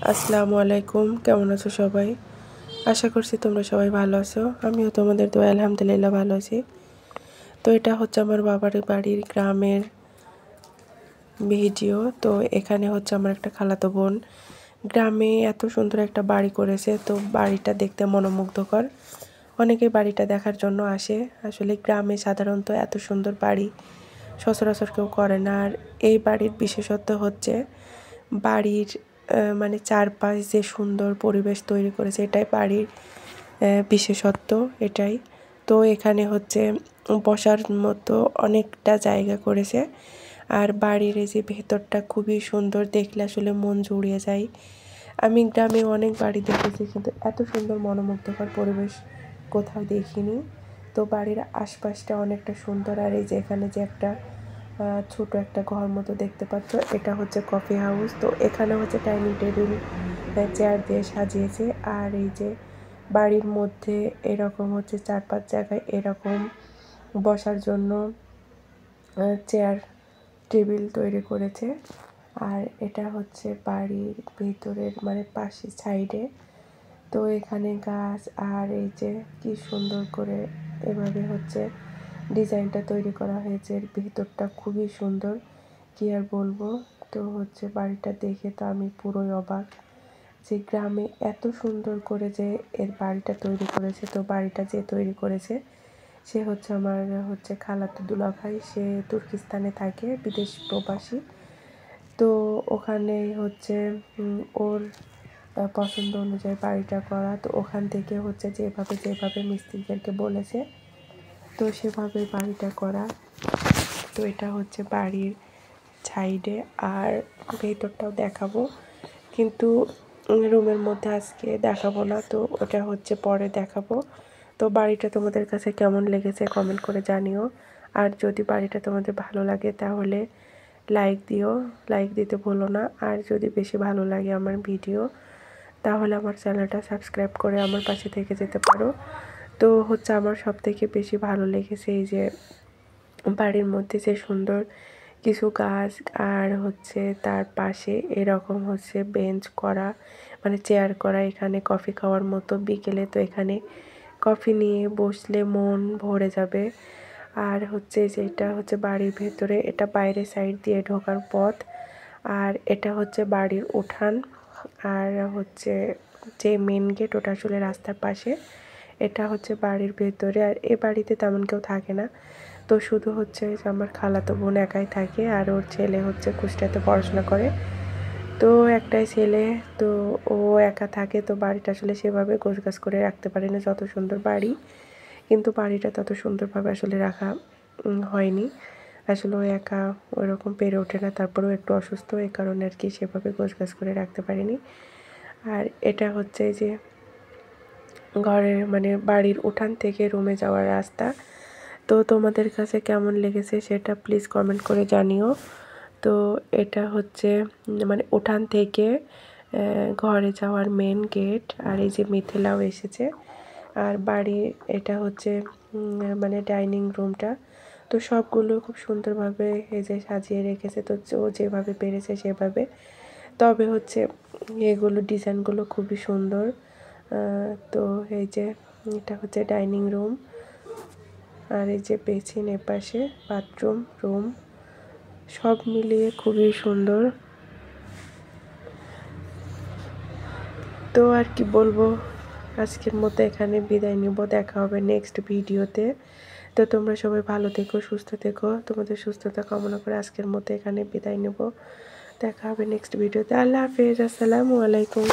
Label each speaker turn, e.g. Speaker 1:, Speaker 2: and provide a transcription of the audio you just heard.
Speaker 1: আসসালামু আলাইকুম, কেমন আছো সবাই? আশা করছি তোমরা সবাই ভালো আছো। আমিও তোমাদের দোয়া আলহামদুলিল্লাহ ভালো আছি। তো এটা হচ্ছে আমার বাবার বাড়ির গ্রামের ভিডিও। তো এখানে হচ্ছে আমার একটা খালাতো বোন গ্রামে এত সুন্দর একটা বাড়ি করেছে। তো বাড়িটা দেখতে মনোমুগ্ধকর, অনেকে বাড়িটা দেখার জন্য আসে। আসলে গ্রামে সাধারণত এত সুন্দর বাড়ি সচরাচর কেউ করে না। আর এই বাড়ির বিশেষত্ব হচ্ছে বাড়ির মানে চারপাশ যে সুন্দর পরিবেশ তৈরি করেছে, এটাই বাড়ির বিশেষত্ব এটাই। তো এখানে হচ্ছে বসার মতো অনেকটা জায়গা করেছে। আর বাড়ির এই যে ভেতরটা খুবই সুন্দর, দেখলে আসলে মন জুড়িয়ে যায়। আমি গ্রামে অনেক বাড়ি দেখেছি, কিন্তু এত সুন্দর মনোমুগ্ধকর পরিবেশ কোথাও দেখিনি। তো বাড়ির আশপাশটা অনেকটা সুন্দর। আর এই যে এখানে যে একটা ছোট একটা ঘর মতো দেখতে পাচ্ছ, এটা হচ্ছে কফি হাউস। তো এখানে হচ্ছে ডাইনিং টেবিল চেয়ার দিয়ে সাজিয়েছে। আর এই যে বাড়ির মধ্যে এরকম হচ্ছে 4-5 জায়গায় এরকম বসার জন্য চেয়ার টেবিল তৈরি করেছে। আর এটা হচ্ছে বাড়ির ভিতরের মানে পাশে সাইডে। তো এখানে গাছ আর এই যে কি সুন্দর করে এভাবে হচ্ছে ডিজাইনটা তৈরি করা হয়েছে। এর ভিতরটা খুবই সুন্দর, কি আর বলবো। তো হচ্ছে বাড়িটা দেখে তো আমি পুরোই অবাক যে গ্রামে এত সুন্দর করে যে এর বাড়িটা তৈরি করেছে। তো বাড়িটা যে তৈরি করেছে সে হচ্ছে আমার হচ্ছে খালাতো দুলাভাই। সে তুর্কিস্তানে থাকে, বিদেশ প্রবাসী। তো ওখানে হচ্ছে ওর পছন্দ অনুযায়ী বাড়িটা করা। তো ওখান থেকে হচ্ছে যেভাবে মিস্ত্রিদেরকে বলেছে তো সেভাবে বাড়িটা করা। তো এটা হচ্ছে বাড়ির সাইডে। আর ভেতরটাও দেখাবো, কিন্তু রুমের মধ্যে আজকে দেখাবো না। তো ওটা হচ্ছে পরে দেখাবো। তো বাড়িটা তোমাদের কাছে কেমন লেগেছে কমেন্ট করে জানিও। আর যদি বাড়িটা তোমাদের ভালো লাগে তাহলে লাইক দিও, লাইক দিতে ভুলো না। আর যদি বেশি ভালো লাগে আমার ভিডিও তাহলে আমার চ্যানেলটা সাবস্ক্রাইব করে আমার পাশে থেকে যেতে পারো। তো হচ্ছে আমার সবথেকে বেশি ভালো লেগেছে এই যে বাড়ির মধ্যে যে সুন্দর কিছু গাছ, আর হচ্ছে তার পাশে এরকম হচ্ছে বেঞ্চ করা মানে চেয়ার করা, এখানে কফি খাওয়ার মতো বিকেলে। তো এখানে কফি নিয়ে বসলে মন ভরে যাবে। আর হচ্ছে যে এটা হচ্ছে বাড়ির ভেতরে, এটা বাইরের সাইড দিয়ে ঢোকার পথ। আর এটা হচ্ছে বাড়ির উঠান। আর হচ্ছে যে মেন গেট ওটা আসলে রাস্তার পাশে। এটা হচ্ছে বাড়ির ভেতরে। আর এ বাড়িতে তেমন কেউ থাকে না। তো শুধু হচ্ছে আমার খালাতো বোন একাই থাকে, আর ওর ছেলে হচ্ছে কুষ্টিয়াতে পড়াশোনা করে। তো একটাই ছেলে, তো ও একা থাকে। তো বাড়িটা আসলে সেভাবে গোছগাছ করে রাখতে পারে না, যত সুন্দর বাড়ি কিন্তু বাড়িটা তত সুন্দরভাবে আসলে রাখা হয়নি। আসলে ও একা ওইরকম পেরে ওঠে না, তারপরেও একটু অসুস্থ, এই কারণে আর কি সেভাবে গোছগাছ করে রাখতে পারিনি। আর এটা হচ্ছে যে ঘরের মানে বাড়ির উঠান থেকে রুমে যাওয়ার রাস্তা। তো তোমাদের কাছে কেমন লেগেছে সেটা প্লিজ কমেন্ট করে জানিও। তো এটা হচ্ছে মানে উঠান থেকে ঘরে যাওয়ার মেন গেট। আর এই যে মিথিলাও এসেছে। আর বাড়ি এটা হচ্ছে মানে ডাইনিং রুমটা। তো সবগুলো খুব সুন্দরভাবে এই যে সাজিয়ে রেখেছে। তো ও যেভাবে পেরেছে সেভাবে, তবে হচ্ছে এগুলো ডিজাইনগুলো খুবই সুন্দর। তো এই যে এটা হচ্ছে ডাইনিং রুম। আর এই যে বেসিন এপাশে, বাথরুম রুম, সব মিলিয়ে খুবই সুন্দর। তো আর কি বলবো, আজকের মতো এখানে বিদায় নিব। দেখা হবে নেক্সট ভিডিওতে। তো তোমরা সবাই ভালো থেকো, সুস্থ থেকো। তোমাদের সুস্থতা কামনা করে আজকের মতো এখানে বিদায় নেব। দেখা হবে নেক্সট ভিডিওতে। আল্লাহ হাফেজ, আসসালামু আলাইকুম।